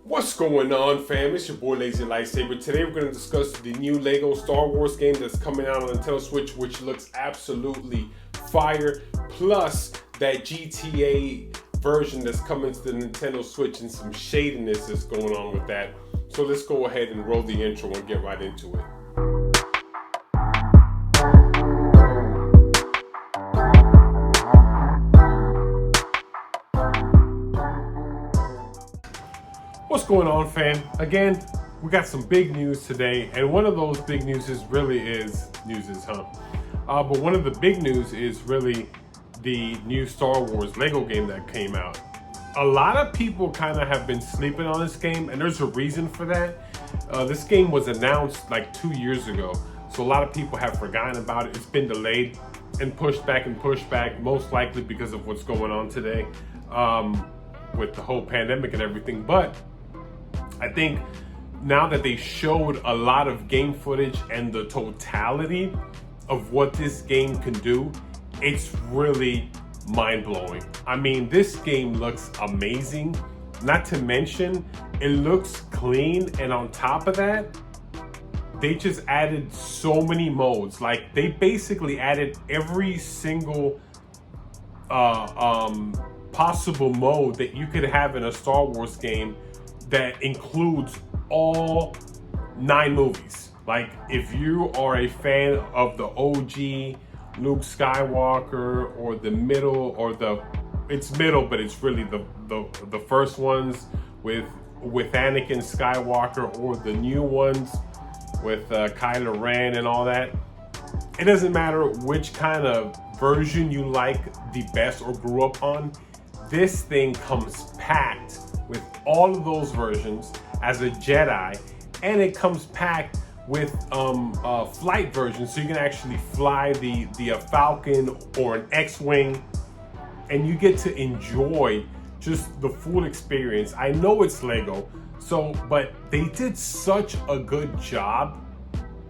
What's going on, fam? It's your boy Lazy Lightsaber. Today we're going to discuss the new Lego Star Wars game that's coming out on Nintendo Switch, which looks absolutely fire. Plus that GTA version that's coming to the Nintendo Switch and some shadiness that's going on with that. So let's go ahead and roll the intro and get right into it. What's going on, fam? Again, we got some big news today, and one of those big news is but one of the big news is really the new Star Wars Lego game that came out. A lot of people kind of have been sleeping on this game, and there's a reason for that. This game was announced like 2 years ago, so a lot of people have forgotten about it. It's been delayed and pushed back, most likely because of what's going on today with the whole pandemic and everything. But I think now that they showed a lot of game footage and the totality of what this game can do, it's really mind-blowing. I mean, this game looks amazing. Not to mention, it looks clean, and on top of that, they just added so many modes. Like, they basically added every single possible mode that you could have in a Star Wars game that includes all 9 movies. Like, if you are a fan of the OG Luke Skywalker, or the middle, or it's middle, but it's really the first ones with Anakin Skywalker, or the new ones with Kylo Ren and all that. It doesn't matter which kind of version you like the best or grew up on. This thing comes packed with all of those versions as a Jedi, and it comes packed with flight versions, so you can actually fly the Falcon or an X-Wing, and you get to enjoy just the full experience. I know it's Lego, but they did such a good job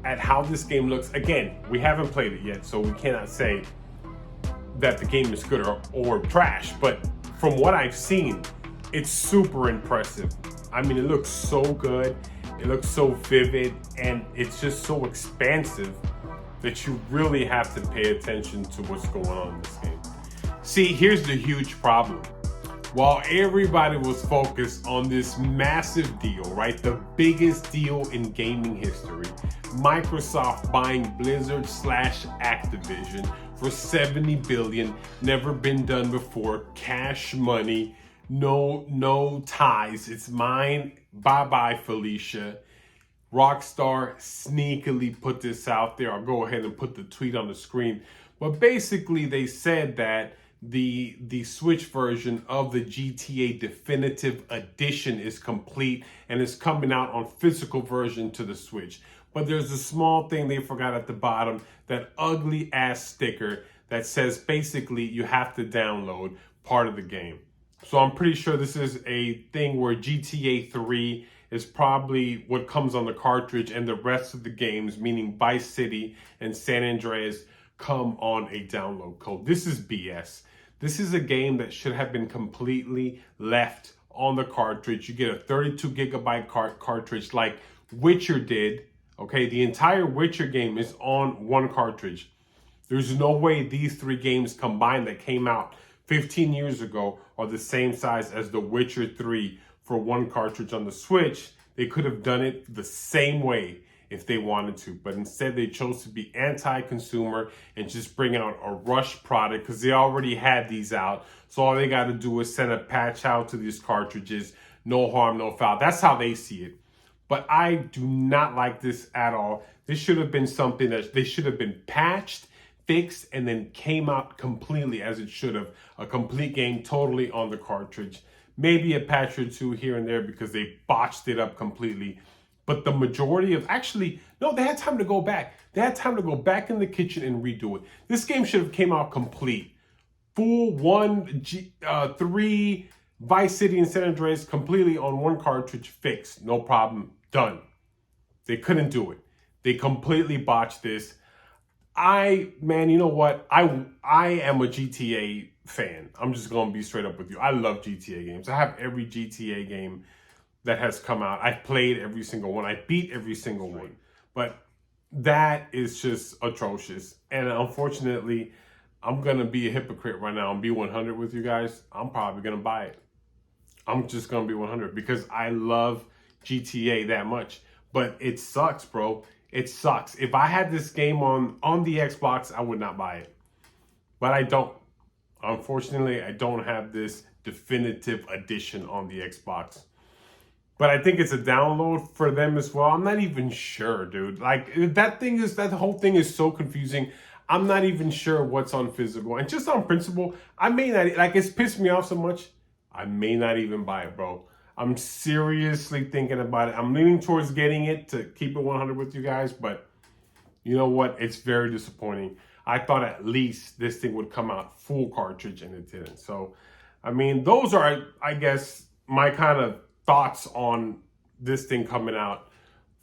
at how this game looks. Again, we haven't played it yet, so we cannot say that the game is good or trash, but from what I've seen, it's super impressive. I mean, it looks so good, it looks so vivid, and it's just so expansive that you really have to pay attention to what's going on in this game. See, here's the huge problem. While everybody was focused on this massive deal, right? The biggest deal in gaming history, Microsoft buying Blizzard/Activision for $70 billion, never been done before, cash money, no ties, it's mine, bye-bye Felicia. Rockstar sneakily put this out there. I'll go ahead and put the tweet on the screen. But basically they said that the Switch version of the GTA Definitive Edition is complete and is coming out on physical version to the Switch. But there's a small thing they forgot at the bottom, that ugly ass sticker that says basically you have to download part of the game. So I'm pretty sure this is a thing where GTA 3 is probably what comes on the cartridge, and the rest of the games, meaning Vice City and San Andreas, come on a download code. This is BS. This is a game that should have been completely left on the cartridge. You get a 32 gigabyte cartridge like Witcher did. Okay, the entire Witcher game is on one cartridge. There's no way these 3 games combined that came out 15 years ago are the same size as The Witcher 3 for one cartridge on the Switch. They could have done it the same way if they wanted to, but instead they chose to be anti-consumer and just bring out a rush product because they already had these out. So all they got to do is send a patch out to these cartridges. No harm, no foul. That's how they see it. But I do not like this at all. This should have been something that they should have been patched, fixed, and then came out completely as it should have. A complete game totally on the cartridge. Maybe a patch or 2 here and there because they botched it up completely. But the majority of, they had time to go back. They had time to go back in the kitchen and redo it. This game should have came out complete. Full 3 Vice City and San Andreas completely on one cartridge, fixed. No problem, done. They couldn't do it. They completely botched this. You know what? I am a GTA fan. I'm just going to be straight up with you. I love GTA games. I have every GTA game that has come out. I've played every single one. I beat every single one. But that is just atrocious. And unfortunately, I'm going to be a hypocrite right now and be 100 with you guys. I'm probably going to buy it. I'm just going to be 100 because I love GTA that much. But it sucks, bro. It sucks. If I had this game on the Xbox, I would not buy it. But I don't. Unfortunately, I don't have this definitive edition on the Xbox. But I think it's a download for them as well. I'm not even sure, dude. Like, that whole thing is so confusing. I'm not even sure what's on physical. And just on principle, I may not, like, it's pissed me off so much, I may not even buy it, bro. I'm seriously thinking about it. I'm leaning towards getting it to keep it 100 with you guys, but you know what? It's very disappointing. I thought at least this thing would come out full cartridge, and it didn't. So, I mean, those are, I guess, my kind of thoughts on this thing coming out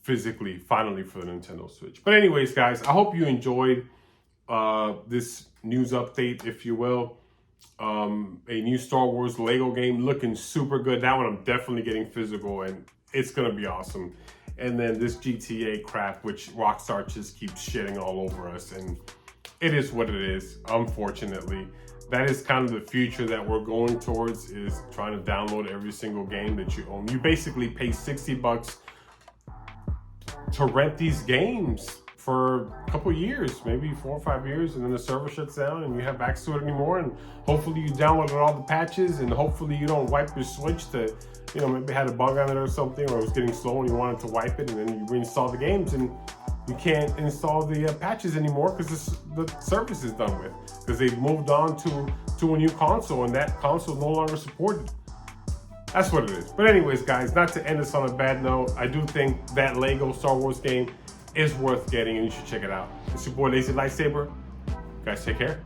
physically, finally, for the Nintendo Switch. But anyways, guys, I hope you enjoyed this news update, if you will. A new Star Wars Lego game looking super good. That one I'm definitely getting physical, and it's going to be awesome. And then this GTA crap, which Rockstar just keeps shitting all over us, and it is what it is, unfortunately. That is kind of the future that we're going towards, is trying to download every single game that you own. You basically pay $60 to rent these games for a couple years, maybe 4 or 5 years, and then the server shuts down and you have access to it anymore. And hopefully you downloaded all the patches, and hopefully you don't wipe your Switch to, you know, maybe it had a bug on it or something, or it was getting slow and you wanted to wipe it, and then you reinstall the games and you can't install the patches anymore because the service is done with, because they've moved on to a new console, and that console is no longer supported. That's what it is. But anyways, guys, not to end this on a bad note, I do think that Lego Star Wars game is worth getting, and you should check it out. It's your boy Lazy Lightsaber. Guys, take care.